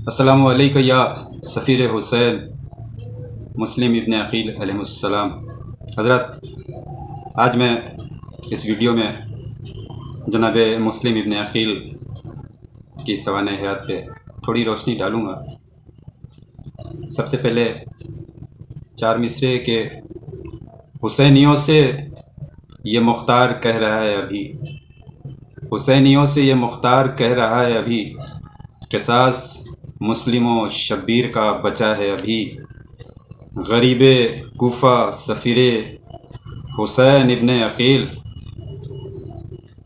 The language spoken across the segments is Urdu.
السلام علیکم یا سفیر حسین مسلم ابن عقیل علیہ السلام۔ حضرت، آج میں اس ویڈیو میں جناب مسلم ابن عقیل کی سوانح حیات پہ تھوڑی روشنی ڈالوں گا۔ سب سے پہلے چار مصرے کہ حسینیوں سے یہ مختار کہہ رہا ہے ابھی، حسینیوں سے یہ مختار کہہ رہا ہے ابھی، قصاص مسلم و شبیر کا بچا ہے ابھی، غریب کوفہ سفیر حسین ابن عقیل،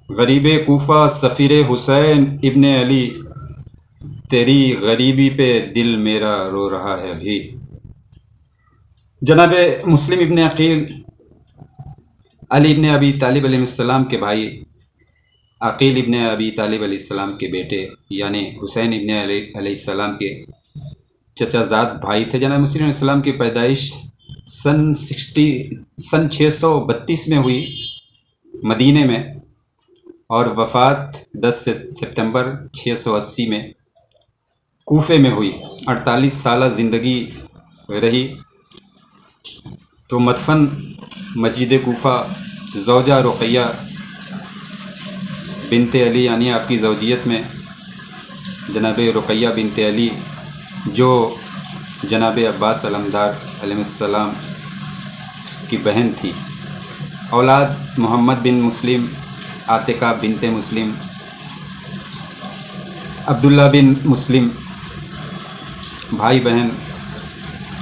غریب کوفہ سفیر حسین ابن علی، تیری غریبی پہ دل میرا رو رہا ہے ابھی۔ جناب مسلم ابن عقیل علی ابن ابی طالب علیہ السلام کے بھائی، عقیل ابن ابی طالب علیہ السلام کے بیٹے یعنی حسین ابن علیہ السلام کے چچا زاد بھائی تھے۔ جناب مسلم علیہ السلام کی پیدائش سن 632 میں ہوئی مدینے میں، اور وفات 10 ستمبر 680 میں کوفے میں ہوئی۔ 48 سالہ زندگی رہی تو مدفن مسجد کوفہ زوجہ رقیہ بنت علی یعنی آپ کی زوجیت میں جناب رقیہ بنت علی جو جناب عباس علمدار علیہ السلام کی بہن تھی، اولاد محمد بن مسلم، عاتقہ بنت مسلم، عبداللہ بن مسلم، بھائی بہن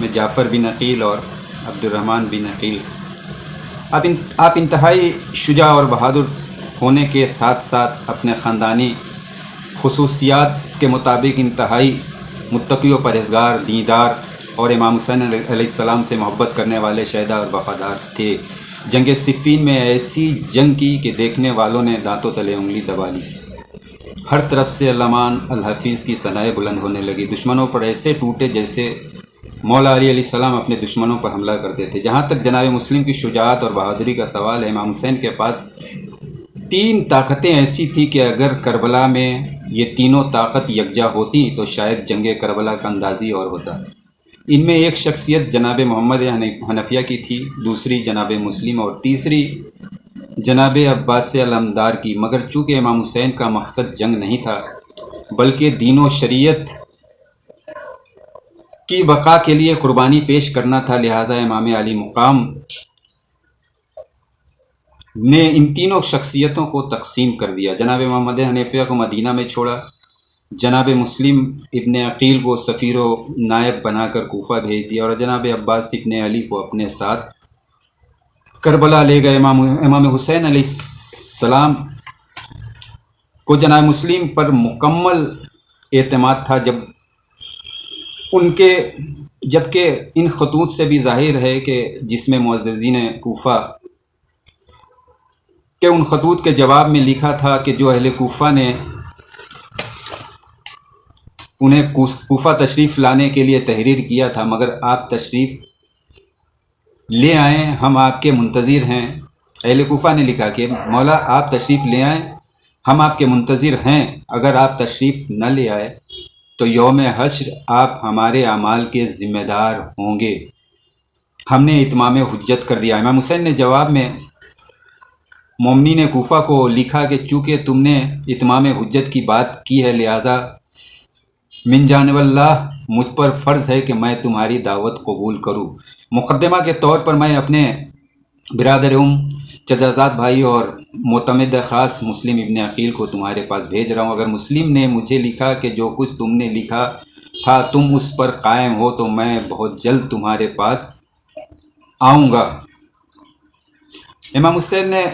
میں جعفر بن عقیل اور عبد الرحمن بن عقیل۔ آپ انتہائی شجاع اور بہادر ہونے کے ساتھ ساتھ اپنے خاندانی خصوصیات کے مطابق انتہائی متقی و پرہیزگار، دیندار اور امام حسین علیہ السلام سے محبت کرنے والے شہدا اور وفادار تھے۔ جنگ صفین میں ایسی جنگ کی کہ دیکھنے والوں نے دانتوں تلے انگلی دبا لی۔ ہر طرف سے الامان الحفیظ کی ثنائیں بلند ہونے لگی۔ دشمنوں پر ایسے ٹوٹے جیسے مولا علی علیہ السلام اپنے دشمنوں پر حملہ کرتے تھے۔ جہاں تک جناب مسلم کی شجاعت اور بہادری کا سوال ہے، امام حسین کے پاس 3 طاقتیں ایسی تھیں کہ اگر کربلا میں یہ تینوں طاقت یکجا ہوتی تو شاید جنگ کربلا کا اندازی اور ہوتا۔ ان میں ایک شخصیت جناب محمد حنفیہ کی تھی، دوسری جناب مسلم اور تیسری جناب عباس علمدار کی۔ مگر چونکہ امام حسین کا مقصد جنگ نہیں تھا بلکہ دین و شریعت کی بقا کے لیے قربانی پیش کرنا تھا، لہذا امام علی مقام نے ان تینوں شخصیتوں کو تقسیم کر دیا۔ جناب محمد حنفیہ کو مدینہ میں چھوڑا، جناب مسلم ابن عقیل کو سفیر و نائب بنا کر کوفہ بھیج دیا، اور جناب عباس ابن علی کو اپنے ساتھ کربلا لے گئے۔ امام حسین علیہ السلام کو جناب مسلم پر مکمل اعتماد تھا، جبکہ ان خطوط سے بھی ظاہر ہے کہ جس میں معززین کوفہ کہ ان خطوط کے جواب میں لکھا تھا کہ جو اہل کوفہ نے انہیں کوفہ تشریف لانے کے لیے تحریر کیا تھا، مگر آپ تشریف لے آئیں، ہم آپ کے منتظر ہیں۔ اہل کوفہ نے لکھا کہ مولا آپ تشریف لے آئیں، ہم آپ کے منتظر ہیں، اگر آپ تشریف نہ لے آئے تو یوم حشر آپ ہمارے اعمال کے ذمہ دار ہوں گے۔ ہم نے اتمام حجت کر دیا۔ امام حسین نے جواب میں مومنین کوفہ کو لکھا کہ چونکہ تم نے اتمام حجت کی بات کی ہے، لہذا من جانب اللہ مجھ پر فرض ہے کہ میں تمہاری دعوت قبول کروں۔ مقدمہ کے طور پر میں اپنے برادر چچا زاد بھائی اور معتمد خاص مسلم ابن عقیل کو تمہارے پاس بھیج رہا ہوں۔ اگر مسلم نے مجھے لکھا کہ جو کچھ تم نے لکھا تھا تم اس پر قائم ہو تو میں بہت جلد تمہارے پاس آؤں گا۔ امام حسین نے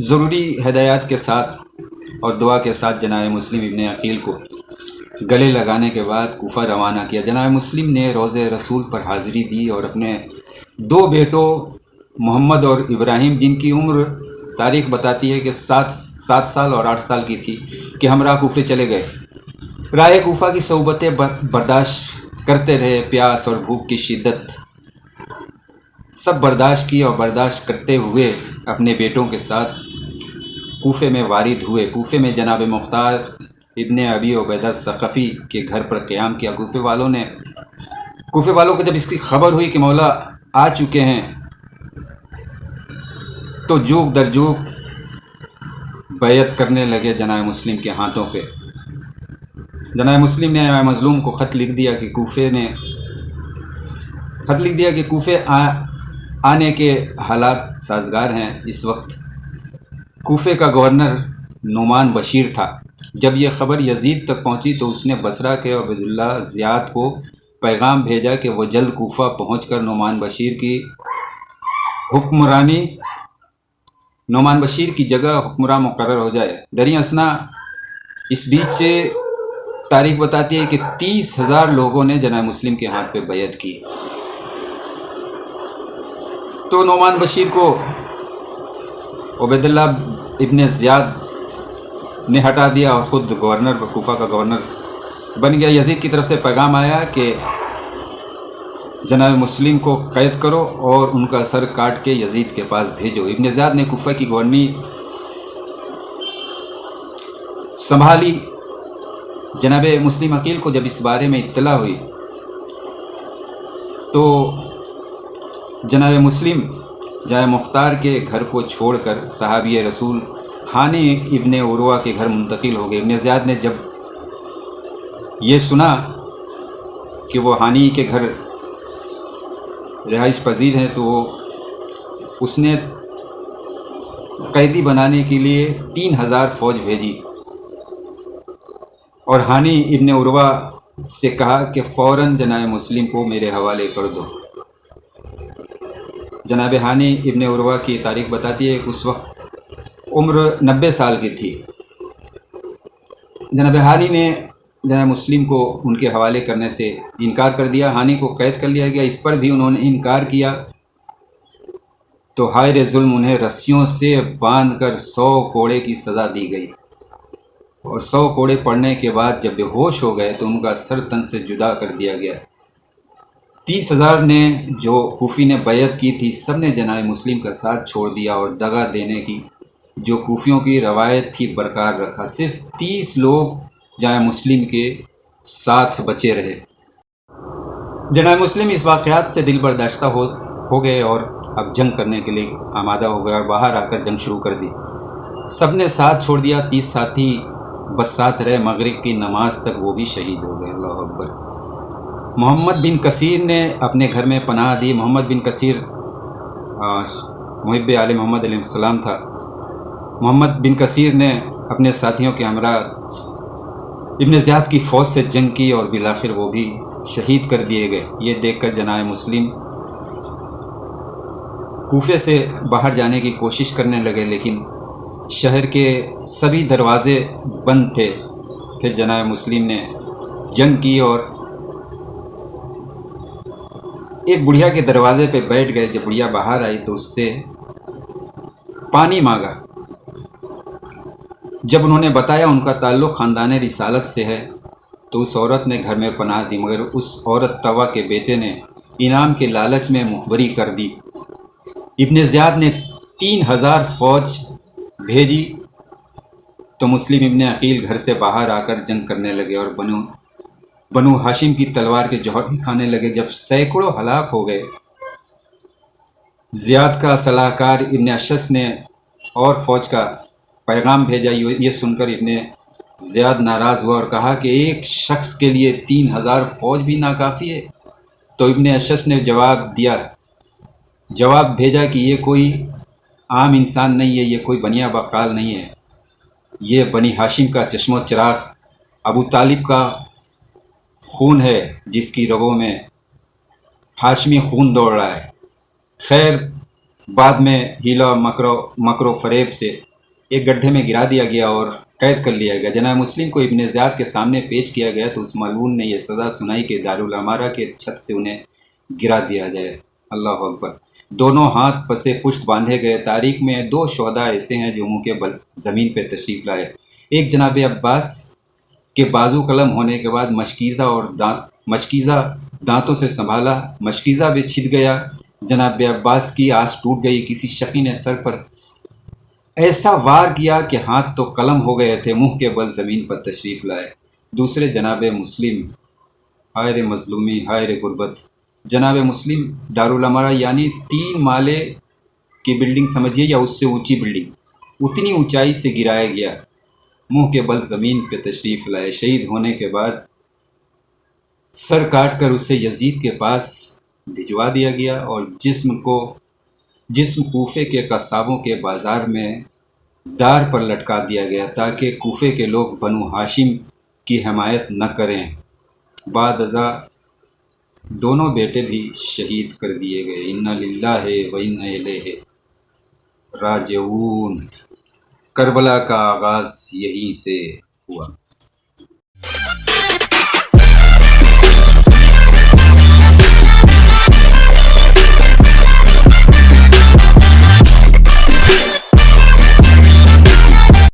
ضروری ہدایات کے ساتھ اور دعا کے ساتھ جناب مسلم ابن عقیل کو گلے لگانے کے بعد کوفہ روانہ کیا۔ جناب مسلم نے روضہ رسول پر حاضری دی اور اپنے 2 بیٹوں محمد اور ابراہیم، جن کی عمر تاریخ بتاتی ہے کہ 7 سال اور 8 سال کی تھی، کہ ہمراہ کوفے چلے گئے۔ راہ کوفہ کی صعوبتیں برداشت کرتے رہے، پیاس اور بھوک کی شدت سب برداشت کی، اور برداشت کرتے ہوئے اپنے بیٹوں کے ساتھ کوفے میں وارد ہوئے۔ کوفے میں جناب مختار ابن ابی عبیدہ ثقفی کے گھر پر قیام کیا۔ کوفے والوں کو جب اس کی خبر ہوئی کہ مولا آ چکے ہیں تو جوک در جوک بیعت کرنے لگے جناب مسلم کے ہاتھوں پہ۔ جناب مسلم نے امام مظلوم کو خط لکھ دیا کہ کوفے آنے کے حالات سازگار ہیں۔ اس وقت کوفے کا گورنر نعمان بشیر تھا۔ جب یہ خبر یزید تک پہنچی تو اس نے بصرہ کے عبید اللہ زیاد کو پیغام بھیجا کہ وہ جلد کوفہ پہنچ کر نعمان بشیر کی جگہ حکمراں مقرر ہو جائے۔ دریں اثنا اس بیچ تاریخ بتاتی ہے کہ 30,000 لوگوں نے جناب مسلم کے ہاتھ پہ بیعت کی۔ تو نعمان بشیر کو عبید اللہ ابن زیاد نے ہٹا دیا اور خود کوفہ کا گورنر بن گیا۔ یزید کی طرف سے پیغام آیا کہ جناب مسلم کو قید کرو اور ان کا سر کاٹ کے یزید کے پاس بھیجو۔ ابن زیاد نے کوفہ کی گورنی سنبھالی۔ جناب مسلم عقیل کو جب اس بارے میں اطلاع ہوئی تو جناب مسلم جناب مختار کے گھر کو چھوڑ کر صحابی رسول ہانی ابن عروہ کے گھر منتقل ہو گئے۔ ابن زیاد نے جب یہ سنا کہ وہ ہانی کے گھر رہائش پذیر ہیں تو اس نے قیدی بنانے کے لیے 3,000 فوج بھیجی اور ہانی ابن عروہ سے کہا کہ فوراً جناب مسلم کو میرے حوالے کر دو۔ جناب ہانی ابن عروہ کی تاریخ بتاتی ہے کہ اس وقت عمر 90 سال کی تھی۔ جناب ہانی نے جناب مسلم کو ان کے حوالے کرنے سے انکار کر دیا۔ ہانی کو قید کر لیا گیا۔ اس پر بھی انہوں نے انکار کیا تو حائر ظلم انہیں رسیوں سے باندھ کر 100 کوڑے کی سزا دی گئی اور 100 کوڑے پڑنے کے بعد جب بے ہوش ہو گئے تو ان کا سر تن سے جدا کر دیا گیا۔ 30,000 نے جو کوفی نے بیعت کی تھی سب نے جناب مسلم کا ساتھ چھوڑ دیا اور دغا دینے کی جو کوفیوں کی روایت تھی برقرار رکھا۔ صرف 30 لوگ جناب مسلم کے ساتھ بچے رہے۔ جناب مسلم اس واقعات سے دل برداشتہ ہو گئے اور اب جنگ کرنے کے لیے آمادہ ہو گئے اور باہر آ کر جنگ شروع کر دی۔ سب نے ساتھ چھوڑ دیا۔ 30 ساتھی بس ساتھ رہے۔ مغرب کی نماز تک وہ بھی شہید ہو گئے۔ اللہ اکبر۔ محمد بن کثیر نے اپنے گھر میں پناہ دی۔ محمد بن کثیر محب آل محمد علیہ السلام تھا۔ محمد بن کثیر نے اپنے ساتھیوں کے ہمراہ ابن زیاد کی فوج سے جنگ کی اور بالآخر وہ بھی شہید کر دیے گئے۔ یہ دیکھ کر جناب مسلم کوفے سے باہر جانے کی کوشش کرنے لگے لیکن شہر کے سبھی دروازے بند تھے۔ پھر جناب مسلم نے جنگ کی اور ایک بڑھیا کے دروازے پہ بیٹھ گئے۔ جب بڑھیا باہر آئی تو اس سے پانی مانگا۔ جب انہوں نے بتایا ان کا تعلق خاندان رسالت سے ہے تو اس عورت نے گھر میں پناہ دی، مگر اس عورت طوا کے بیٹے نے انعام کے لالچ میں مخبری کر دی۔ ابن زیاد نے 3,000 فوج بھیجی تو مسلم ابن عقیل گھر سے باہر آ کر جنگ کرنے لگے اور بنو ہاشم کی تلوار کے جوہر دکھانے لگے۔ جب سینکڑوں ہلاک ہو گئے، زیاد کا صلاح کار ابن اشس نے اور فوج کا پیغام بھیجا۔ یہ سن کر ابن زیاد ناراض ہوا اور کہا کہ ایک شخص کے لیے 3,000 فوج بھی ناکافی ہے۔ تو ابن اشس نے جواب بھیجا کہ یہ کوئی عام انسان نہیں ہے، یہ کوئی بنیا بقال نہیں ہے، یہ بنی ہاشم کا چشم و چراغ ابو طالب کا خون ہے جس کی رگوں میں ہاشمی خون دوڑ رہا ہے۔ خیر بعد میں ہیلا مکر و فریب سے ایک گڈھے میں گرا دیا گیا اور قید کر لیا گیا۔ جناب مسلم کو ابن زیاد کے سامنے پیش کیا گیا تو اس ملعون نے یہ سزا سنائی کہ دارالعمارہ کے چھت سے انہیں گرا دیا جائے۔ اللہ اکبر۔ دونوں ہاتھ پسے پشت باندھے گئے۔ تاریخ میں 2 شہداء ایسے ہیں جو منہ کے بل زمین پہ تشریف لائے۔ ایک جناب عباس کے بازو قلم ہونے کے بعد مشکیزہ دانتوں سے سنبھالا، مشکیزہ بھی چھد گیا۔ جناب عباس کی آس ٹوٹ گئی۔ کسی شقی نے سر پر ایسا وار کیا کہ ہاتھ تو قلم ہو گئے تھے، منہ کے بل زمین پر تشریف لائے۔ دوسرے جناب مسلم، ہائے رے مظلومی، ہائے رے غربت۔ جناب مسلم دارالامرہ یعنی 3 مالے کی بلڈنگ سمجھیے یا اس سے اونچی بلڈنگ، اتنی اونچائی سے گرایا گیا، منہ کے بل زمین پہ تشریف لائے۔ شہید ہونے کے بعد سر کاٹ کر اسے یزید کے پاس بھجوا دیا گیا، اور جسم کوفے کے قصابوں کے بازار میں دار پر لٹکا دیا گیا تاکہ کوفے کے لوگ بنو ہاشم کی حمایت نہ کریں۔ بعد ازاں دونوں بیٹے بھی شہید کر دیے گئے۔ انا للہ و انا الیہ راجعون۔ کربلا کا آغاز یہیں سے ہوا۔